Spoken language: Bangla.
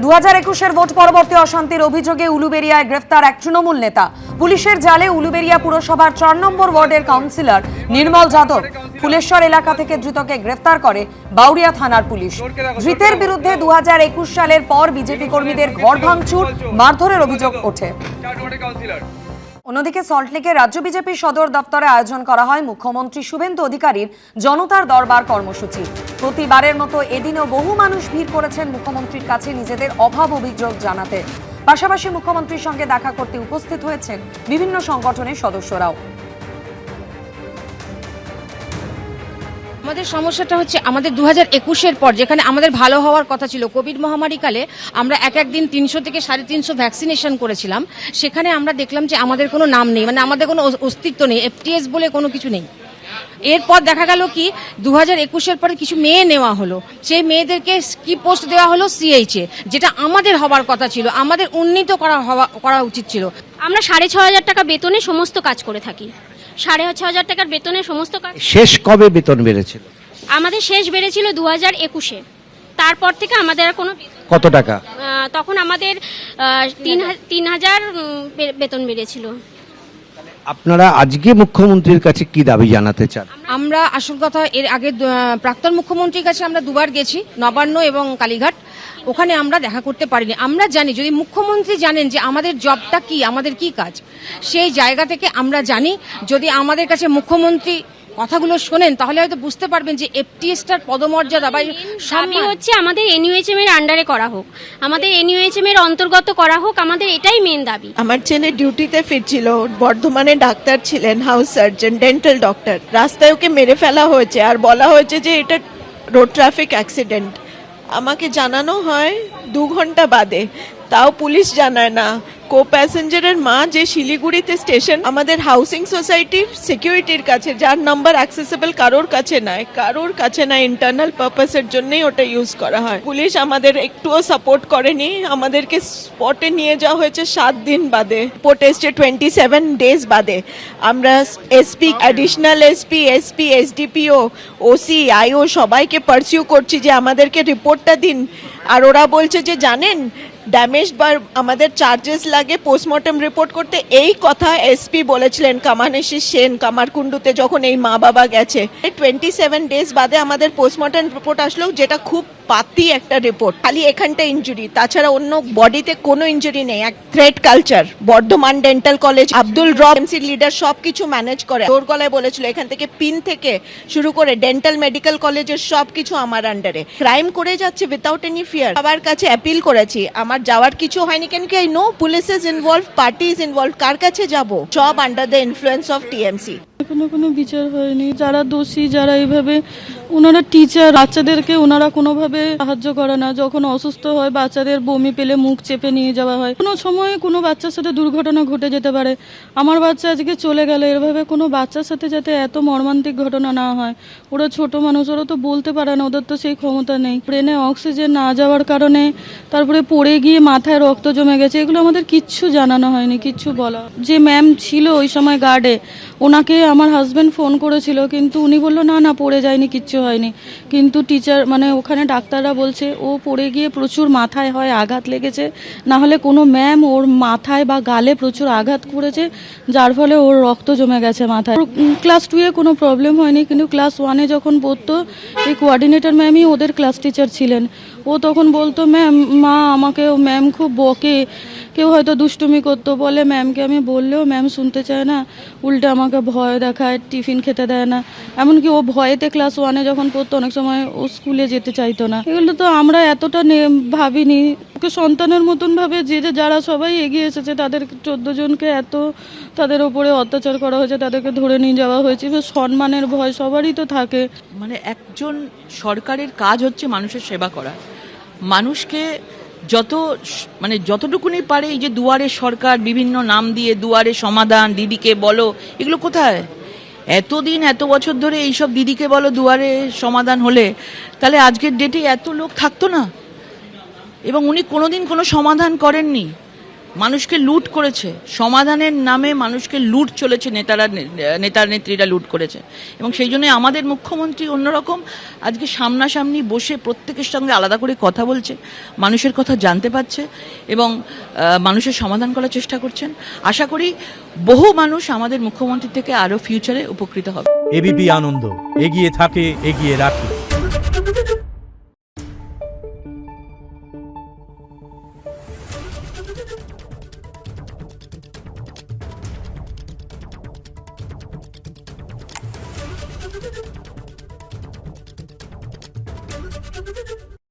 2021-এর ভোট পরবর্তী অশান্তির অভিযোগে উলুবেড়িয়ায় গ্রেফতার এক তৃণমূল নেতা। পুলিশের জালে উলুবেড়িয়া পুরসভার 4 নম্বর ওয়ার্ডের কাউন্সিলর নির্মল যাদব। ফুলেশ্বর এলাকা থেকে ধৃতকে গ্রেফতার করে বাউরিয়া থানার পুলিশ। ধৃতের বিরুদ্ধে 2021 সালের পর বিজেপি কর্মীদের ঘর ভাঙচুর, মারধরের অভিযোগ ওঠে। অন্যদিকে সল্টলেকে রাজ্য বিজেপি সদর দপ্তরে আয়োজন করা হয় মুখ্যমন্ত্রী শুভেন্দু অধিকারীর জনতার দরবার কর্মসূচি। প্রতিবারের মতো এদিনও বহু মানুষ ভিড় করেছেন মুখ্যমন্ত্রীর কাছে নিজেদের অভাব অভিযোগ জানাতে। পাশাপাশি মুখ্যমন্ত্রীর সঙ্গে দেখা করতে উপস্থিত হয়েছেন বিভিন্ন সংগঠনের সদস্যরাও। আমাদের সমস্যাটা হচ্ছে আমাদের 2021-এর পর যেখানে আমাদের ভালো হওয়ার কথা ছিল, কোভিড মহামারীকালে আমরা এক দিন 300 থেকে 350 ভ্যাকসিনেশন করেছিলাম। সেখানে আমরা দেখলাম যে আমাদের কোনো নাম নেই, মানে আমাদের কোনো অস্তিত্ব নেই, এফটিএস বলে কোনো কিছু নেই। এরপর দেখা গেল কি 2021-এর পরে কিছু মেয়ে নেওয়া হলো, সেই মেয়েদেরকে কি পোস্ট দেওয়া হলো সিএইচে, যেটা আমাদের হবার কথা ছিল, আমাদের উন্নীত করা উচিত ছিল। আমরা 6,500 টাকা বেতনে সমস্ত কাজ করে থাকি। 6,500 টাকার বেতনে সমস্ত কাজ। শেষ কবে বেতন বেড়েছিল? আমাদের শেষ বেড়েছিল 2021-এ। তারপর থেকে আমাদের আর কোনো কত টাকা? তখন আমাদের 3,000 বেতন বেড়েছিল। আপনারা আজকে মুখ্যমন্ত্রীর কাছে কি দাবি জানাতে চান? আমরা আসল কথা এর আগে প্রাক্তন মুখ্যমন্ত্রীর কাছে আমরা দুবার গেছি, নবান্ন এবং কালীঘাট। ওখানে আমরা দেখা করতে পারিনি। আমরা জানি যদি মুখ্যমন্ত্রী জানেন যে আমাদের জবটা কি, আমাদের কি কাজ, সেই জায়গা থেকে আমরা জানি যদি আমাদের কাছে মুখ্যমন্ত্রী কথাগুলো শোনেন তাহলে হয়তো বুঝতে পারবেন যে এফটিএসটার পদমর্যাদা বা দাবি হচ্ছে আমাদের এনইউএইচএম এর আন্ডারে করা হোক, আমাদের এনইউএইচএম এর অন্তর্গত করা হোক, আমাদের এটাই মেন দাবি। আমার ছেলে ডিউটিতে ফিরছিল, বর্ধমানে ডাক্তার ছিলেন, হাউস সার্জন, ডেন্টাল ডক্টর। রাস্তায় ওকে মেরে ফেলা হয়েছে আর বলা হয়েছে যে এটা রোড ট্রাফিক অ্যাক্সিডেন্ট। আমাকে জানানো হয় 2 ঘন্টা বাদে, তাও পুলিশ জানায় না। কো প্যাসেঞ্জারের মা যে শিলিগুড়িতে স্টেশন, আমাদের হাউসিং সোসাইটির সিকিউরিটির কাছে, যার নাম্বার অ্যাক্সেসিবল কারোর কাছে নাই, ইন্টারনাল পারপাসের জন্যই ওটা ইউজ করা হয়। পুলিশ আমাদের একটুও সাপোর্ট করেনি। আমাদেরকে স্পটে নিয়ে যাওয়া হয়েছে 7 দিন বাদে, রিপোর্ট এসছে 27 ডেজ বাদে। আমরা SP, additional SP, SDPO, OC, IO সবাইকে পারসিউ করছি যে আমাদেরকে রিপোর্টটা দিন। আর ওরা বলছে যে জানেন ড্যামেজ বা আমাদের চার্জেস লাগে পোস্টমর্টম রিপোর্ট করতে। এই কথা এসপি বলেছিলেন কামানেশি সেন কামারকুণ্ডুতে যখন এই মা বাবা গেছে। 27 ডেজ বাদে আমাদের পোস্টমর্টম রিপোর্ট আসলো, যেটা খুব পাতি একটা রিপোর্ট। খালি এখানটা ইনজুরি, তাছাড়া অন্য বডিতে কোনো ইনজুরি নেই। এক thread culture. Bardhaman dental college, Abdul রব এমসি লিডার সব কিছু ম্যানেজ করে। জোর গলায় বলেছিল এখান থেকে পিন থেকে শুরু করে ডেন্টাল মেডিকেল কলেজের সব কিছু আমার আন্ডারে। ক্রাইম করে যাচ্ছে উইদাউট এনি ফিয়ার। সবার কাছে অ্যাপিল করেছি, আমার যাওয়ার কিছু হয়নি, কেন কি I know police is involve, party is involve, কার কাছে যাব? সব under the influence of TMC. কোনো বিচার হয়নি। যারা দোষী, যারা এইভাবে, ওনারা টিচার, বাচ্চাদেরকে ওনারা কোনোভাবে সাহায্য করে না। যখন অসুস্থ হয় বাচ্চাদের বমি পেলে মুখ চেপে নিয়ে যাওয়া হয়। কোনো সময় কোনো বাচ্চার সাথে দুর্ঘটনা ঘটে যেতে পারে। আমার বাচ্চা আজকে চলে গেল, এভাবে কোনো বাচ্চার সাথে যাতে এত মর্মান্তিক ঘটনা না হয়। ওরা ছোট মানুষ, ওরা তো বলতে পারে না, ওদের তো সেই ক্ষমতা নেই। ব্রেনে অক্সিজেন না যাওয়ার কারণে তারপরে পড়ে গিয়ে মাথায় রক্ত জমে গেছে, এগুলো আমাদের কিচ্ছু জানানো হয়নি, কিচ্ছু বলা। যে ম্যাম ছিল ওই সময় গার্ডে, ওনাকে আমার হাজব্যান্ড ফোন করেছিল, কিন্তু উনি বললো না পড়ে যায়নি, কিচ্ছু হয়নি। কিন্তু টিচার মানে ওখানে ডাক্তাররা বলছে ও পড়ে গিয়ে প্রচুর মাথায় হয় আঘাত লেগেছে, না হলে কোনো ম্যাম ওর মাথায় বা গালে প্রচুর আঘাত করেছে, যার ফলে ওর রক্ত জমে গেছে মাথায়। ক্লাস 2-এ কোনো প্রবলেম হয়নি, কিন্তু ক্লাস 1-এ যখন পড়তো এই কোঅর্ডিনেটর ম্যামই ওদের ক্লাস টিচার ছিলেন। ও তখন বলতো মা আমাকে ম্যাম খুব বকে, কেউ হয়তো দুষ্টুমি করতো, বলে ম্যামকে আমি বললেও ম্যাম শুনতে চায় না, উল্টে আমাকে ভয় দেখায়, টিফিন খেতে দেয় না। এমনকি ও ভয়েতে ক্লাস 1-এ যখন পড়তো অনেক সময় ও স্কুলে যেতে চাইতো না। এগুলো তো আমরা এতটা ভাবিনি। ওকে সন্তানের মতন ভাবে যারা সবাই এগিয়ে এসেছে তাদের 14 জনকে তাদের উপরে অত্যাচার করা হয়েছে, তাদেরকে ধরে নিয়ে যাওয়া হয়েছে। সম্মানের ভয় সবারই তো থাকে। মানে একজন সরকারের কাজ হচ্ছে মানুষের সেবা করা, মানুষকে যতটুকুনি পারে। এই যে দুয়ারে সরকার, বিভিন্ন নাম দিয়ে দুয়ারে সমাধান, দিদিকে বলো, এগুলো কোথায়? এতদিন এত বছর ধরে এইসব দিদিকে বলো দুয়ারে সমাধান হলে তাহলে আজকের ডেটে এত লোক থাকতো না। এবং উনি কোনোদিন কোনো সমাধান করেননি। মানুষকে লুট করেছে, সমাধানের নামে মানুষকে লুট চলেছে, নেতা নেত্রীরা লুট করেছে। এবং সেই জন্য আমাদের মুখ্যমন্ত্রী অন্যরকম, আজকে সামনাসামনি বসে প্রত্যেকের সঙ্গে আলাদা করে কথা বলছে, মানুষের কথা জানতে পারছে এবং মানুষের সমাধান করার চেষ্টা করছেন। আশা করি বহু মানুষ আমাদের মুখ্যমন্ত্রী থেকে আরও ফিউচারে উপকৃত হবে। এবিপি আনন্দ, এগিয়ে থাকে, এগিয়ে রাখে।